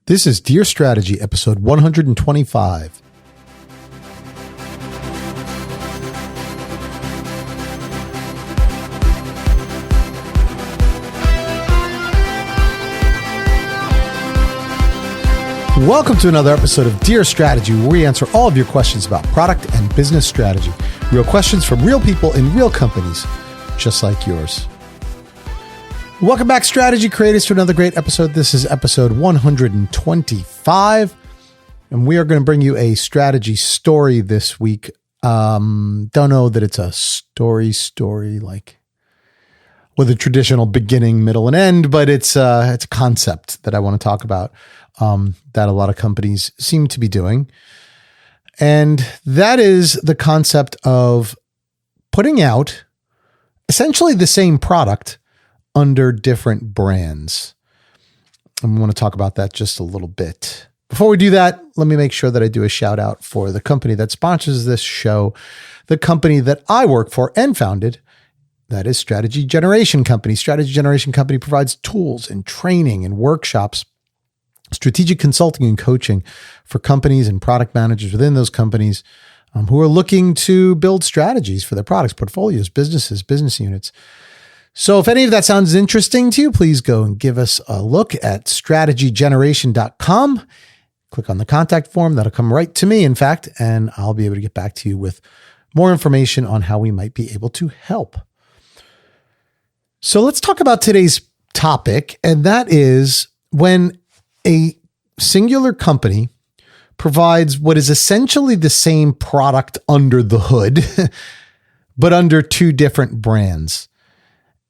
This is Dear Strategy, episode 125. Welcome to another episode of Dear Strategy, where we answer all of your questions about product and business strategy. Real questions from real people in real companies, just like yours. Welcome back, strategy creators, to another great episode. This is episode 125, and we are going to bring you a strategy story this week. Don't know that it's a story like with a traditional beginning, middle, and end, but it's a concept that I want to talk about that a lot of companies seem to be doing. And that is the concept of putting out essentially the same product under different brands. And we want to talk about that just a little bit. Before we do that, let me make sure that I do a shout out for the company that sponsors this show, the company that I work for and founded. That is Strategy Generation Company. Strategy Generation Company provides tools and training and workshops, strategic consulting and coaching for companies and product managers within those companies who are looking to build strategies for their products, portfolios, businesses, business units. So if any of that sounds interesting to you, please go and give us a look at strategygeneration.com. Click on the contact form. That'll come right to me, in fact, and I'll be able to get back to you with more information on how we might be able to help. So let's talk about today's topic, and that is when a singular company provides what is essentially the same product under the hood, but under two different brands.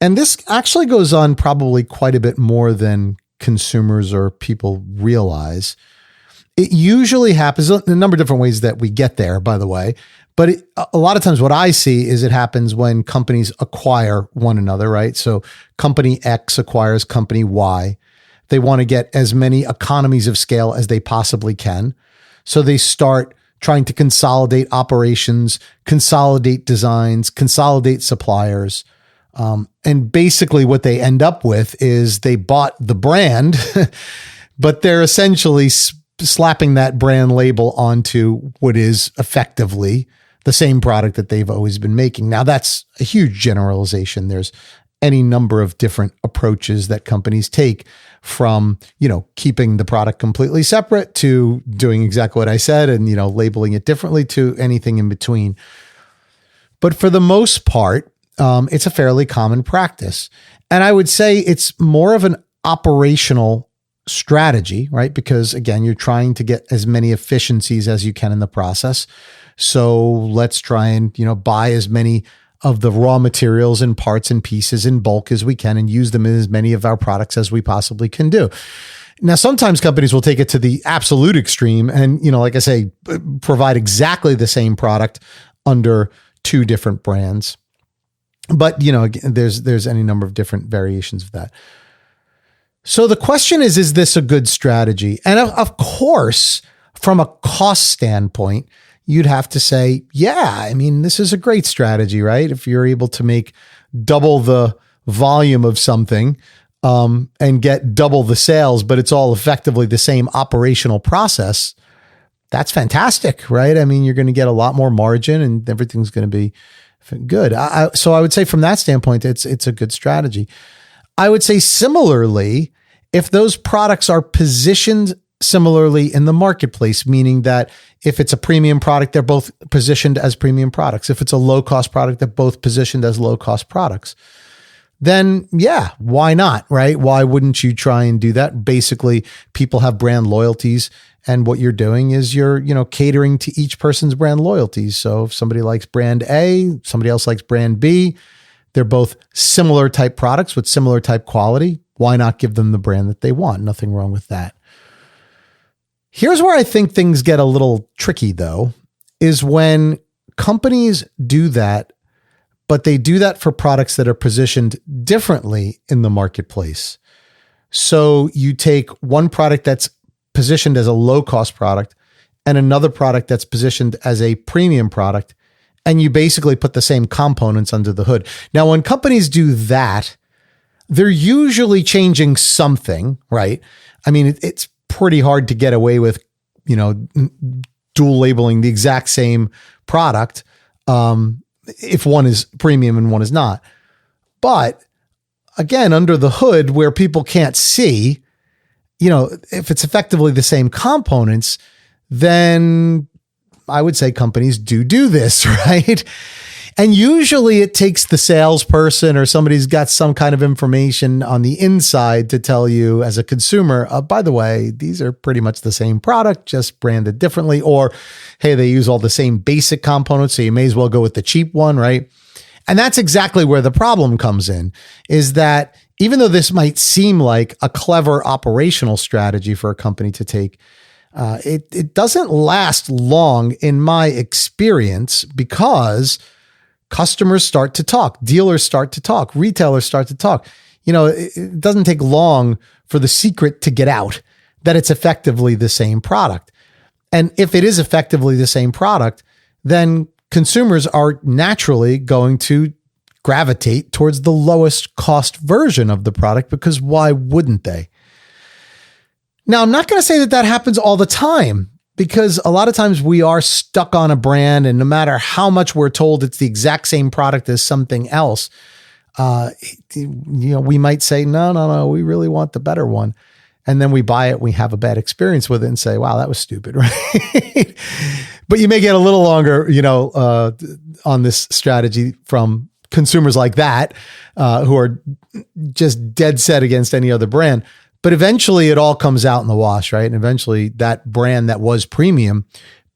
And this actually goes on probably quite a bit more than consumers or people realize. It usually happens in a number of different ways that we get there, by the way. But a lot of times what I see is it happens when companies acquire one another, right? So company X acquires company Y. They want to get as many economies of scale as they possibly can. So they start trying to consolidate operations, consolidate designs, consolidate suppliers. And basically what they end up with is they bought the brand, but they're essentially slapping that brand label onto what is effectively the same product that they've always been making. Now, that's a huge generalization. There's any number of different approaches that companies take, from, keeping the product completely separate to doing exactly what I said and, labeling it differently, to anything in between. But for the most part, it's a fairly common practice. And I would say it's more of an operational strategy, right? Because again, you're trying to get as many efficiencies as you can in the process. So let's try and, buy as many of the raw materials and parts and pieces in bulk as we can and use them in as many of our products as we possibly can do. Now, sometimes companies will take it to the absolute extreme and, like I say, provide exactly the same product under two different brands. But, again, there's any number of different variations of that. So the question is this a good strategy? And of course, from a cost standpoint, you'd have to say, yeah, this is a great strategy, right? If you're able to make double the volume of something and get double the sales, but it's all effectively the same operational process, that's fantastic, right? You're going to get a lot more margin and everything's going to be good. So I would say from that standpoint, it's a good strategy. I would say similarly, if those products are positioned similarly in the marketplace, meaning that if it's a premium product, they're both positioned as premium products. If it's a low-cost product, they're both positioned as low-cost products. Then yeah, why not, right? Why wouldn't you try and do that? Basically, people have brand loyalties, and what you're doing is you're, catering to each person's brand loyalties. So if somebody likes brand A, somebody else likes brand B, they're both similar type products with similar type quality. Why not give them the brand that they want? Nothing wrong with that. Here's where I think things get a little tricky, though, is when companies do that, but they do that for products that are positioned differently in the marketplace. So you take one product that's positioned as a low-cost product and another product that's positioned as a premium product, and you basically put the same components under the hood. Now, when companies do that, they're usually changing something, right? It's pretty hard to get away with, dual labeling the exact same product if one is premium and one is not. But again, under the hood where people can't see, if it's effectively the same components, then I would say companies do this, right? And usually it takes the salesperson or somebody who's got some kind of information on the inside to tell you as a consumer, by the way, these are pretty much the same product, just branded differently. Or, hey, they use all the same basic components, so you may as well go with the cheap one, right? And that's exactly where the problem comes in, is that even though this might seem like a clever operational strategy for a company to take, it doesn't last long in my experience, because customers start to talk, dealers start to talk, retailers start to talk. It doesn't take long for the secret to get out that it's effectively the same product. And if it is effectively the same product, then consumers are naturally going to gravitate towards the lowest cost version of the product, because why wouldn't they? Now, I'm not going to say that happens all the time, because a lot of times we are stuck on a brand, and no matter how much we're told it's the exact same product as something else, we might say, no, we really want the better one. And then we buy it, we have a bad experience with it and say, wow, that was stupid, right? But you may get a little longer, on this strategy from consumers like that, who are just dead set against any other brand. But eventually it all comes out in the wash, right? And eventually that brand that was premium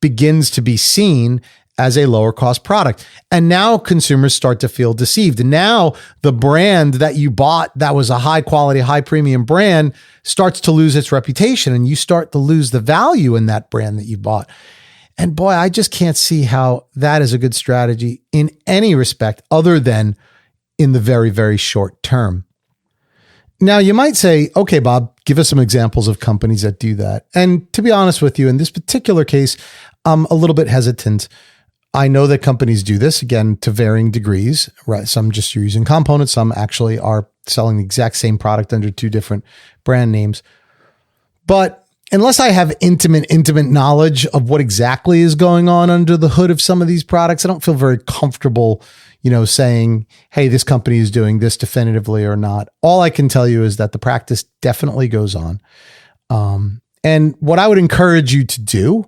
begins to be seen as a lower cost product. And now consumers start to feel deceived. And now the brand that you bought that was a high quality, high premium brand starts to lose its reputation, and you start to lose the value in that brand that you bought. And boy, I just can't see how that is a good strategy in any respect other than in the very, very short term. Now, you might say, okay, Bob, give us some examples of companies that do that. And to be honest with you, in this particular case, I'm a little bit hesitant. I know that companies do this, again, to varying degrees, right? Some just are using components. Some actually are selling the exact same product under two different brand names. But unless I have intimate knowledge of what exactly is going on under the hood of some of these products, I don't feel very comfortable saying, hey, this company is doing this definitively or not. All I can tell you is that the practice definitely goes on. And what I would encourage you to do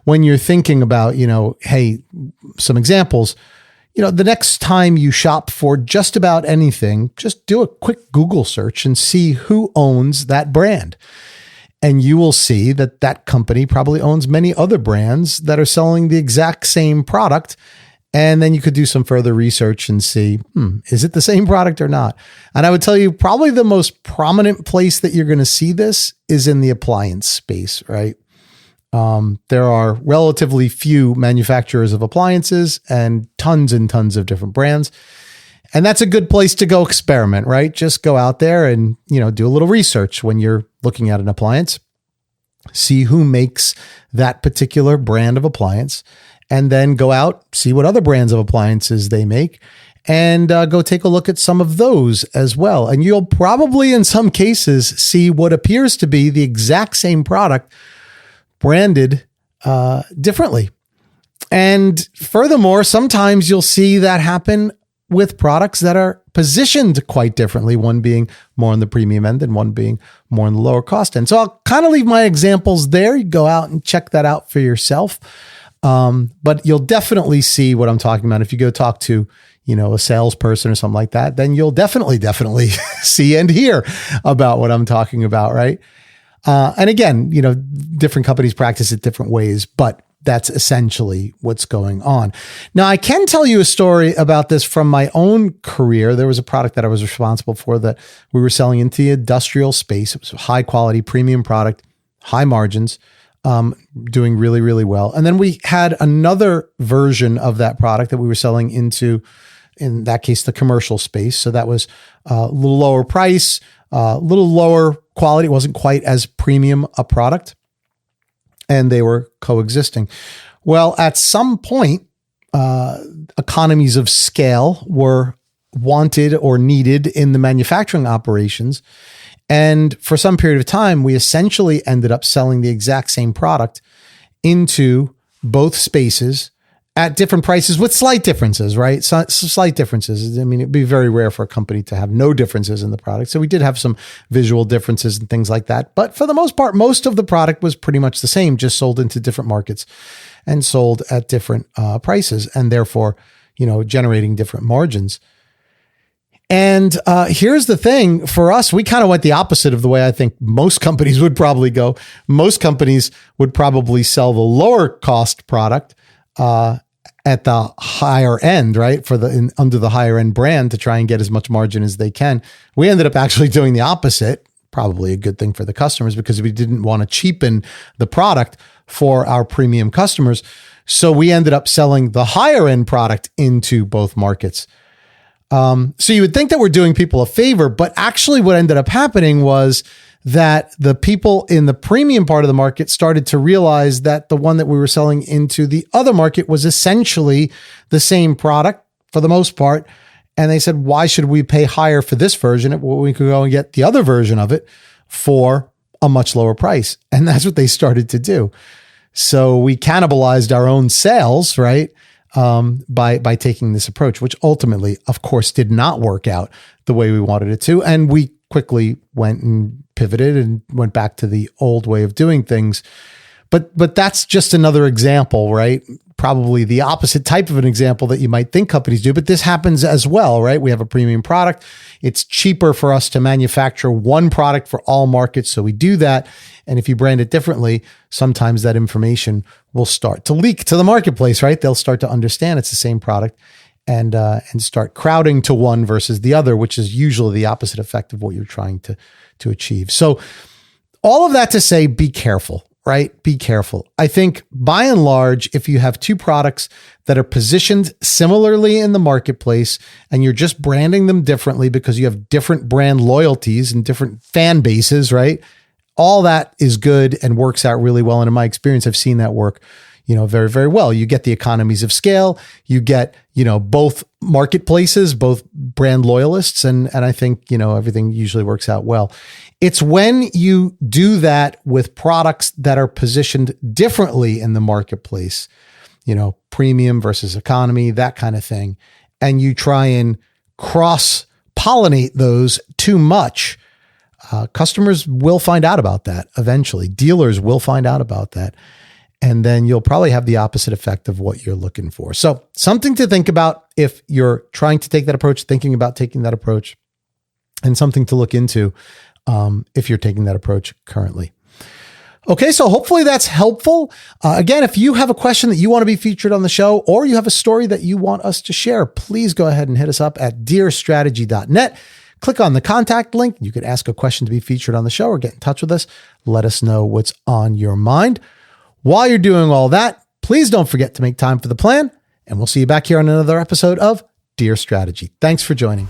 when you're thinking about, hey, some examples, the next time you shop for just about anything, just do a quick Google search and see who owns that brand. And you will see that that company probably owns many other brands that are selling the exact same product. And then you could do some further research and see, is it the same product or not? And I would tell you probably the most prominent place that you're going to see this is in the appliance space, right? There are relatively few manufacturers of appliances and tons of different brands. And that's a good place to go experiment, right? Just go out there and, do a little research when you're looking at an appliance, see who makes that particular brand of appliance, and then go out, see what other brands of appliances they make, and go take a look at some of those as well. And you'll probably, in some cases, see what appears to be the exact same product branded differently. And furthermore, sometimes you'll see that happen with products that are positioned quite differently, one being more on the premium end and one being more on the lower cost end. So I'll kind of leave my examples there. You go out and check that out for yourself. But you'll definitely see what I'm talking about. If you go talk to, a salesperson or something like that, then you'll definitely see and hear about what I'm talking about. Right. And again, different companies practice it different ways, but that's essentially what's going on. Now, I can tell you a story about this from my own career. There was a product that I was responsible for that we were selling into the industrial space. It was a high quality premium product, high margins, doing really, really well. And then we had another version of that product that we were selling into, in that case, the commercial space. So that was a little lower price, a little lower quality. It wasn't quite as premium a product, and they were coexisting. Well, at some point, economies of scale were wanted or needed in the manufacturing operations. And for some period of time, we essentially ended up selling the exact same product into both spaces at different prices with slight differences, right? So slight differences. I mean, it'd be very rare for a company to have no differences in the product. So we did have some visual differences and things like that. But for the most part, most of the product was pretty much the same, just sold into different markets and sold at different prices, and therefore, generating different margins. And here's the thing for us, we kind of went the opposite of the way I think most companies would probably go. Most companies would probably sell the lower cost product at the higher end, right? Under the higher end brand to try and get as much margin as they can. We ended up actually doing the opposite, probably a good thing for the customers because we didn't want to cheapen the product for our premium customers. So we ended up selling the higher end product into both markets. So you would think that we're doing people a favor, but actually what ended up happening was that the people in the premium part of the market started to realize that the one that we were selling into the other market was essentially the same product for the most part. And they said, why should we pay higher for this version when we could go and get the other version of it for a much lower price? And that's what they started to do. So we cannibalized our own sales, right? By taking this approach, which ultimately, of course, did not work out the way we wanted it to. And we quickly went and pivoted and went back to the old way of doing things. But that's just another example, right? Probably the opposite type of an example that you might think companies do, but this happens as well, right? We have a premium product. It's cheaper for us to manufacture one product for all markets. So we do that. And if you brand it differently, sometimes that information will start to leak to the marketplace, right? They'll start to understand it's the same product and start crowding to one versus the other, which is usually the opposite effect of what you're trying to achieve. So all of that to say, be careful. Right? Be careful. I think by and large, if you have two products that are positioned similarly in the marketplace and you're just branding them differently because you have different brand loyalties and different fan bases, right? All that is good and works out really well. And in my experience, I've seen that work, very, very well. You get the economies of scale, you get, both marketplaces, both brand loyalists. And I think, everything usually works out well. It's when you do that with products that are positioned differently in the marketplace, premium versus economy, that kind of thing. And you try and cross-pollinate those too much. Customers will find out about that eventually. Dealers will find out about that. And then you'll probably have the opposite effect of what you're looking for. So something to think about if you're trying to take that approach, thinking about taking that approach, and something to look into if you're taking that approach currently. Okay, so hopefully that's helpful. Again, if you have a question that you want to be featured on the show, or you have a story that you want us to share, please go ahead and hit us up at dearstrategy.net. Click on the contact link. You could ask a question to be featured on the show or get in touch with us. Let us know what's on your mind. While you're doing all that, please don't forget to make time for the plan, and we'll see you back here on another episode of Dear Strategy. Thanks for joining.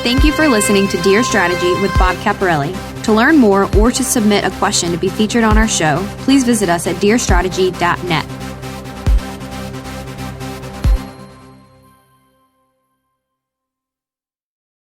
Thank you for listening to Dear Strategy with Bob Caparelli. To learn more or to submit a question to be featured on our show, please visit us at dearstrategy.net.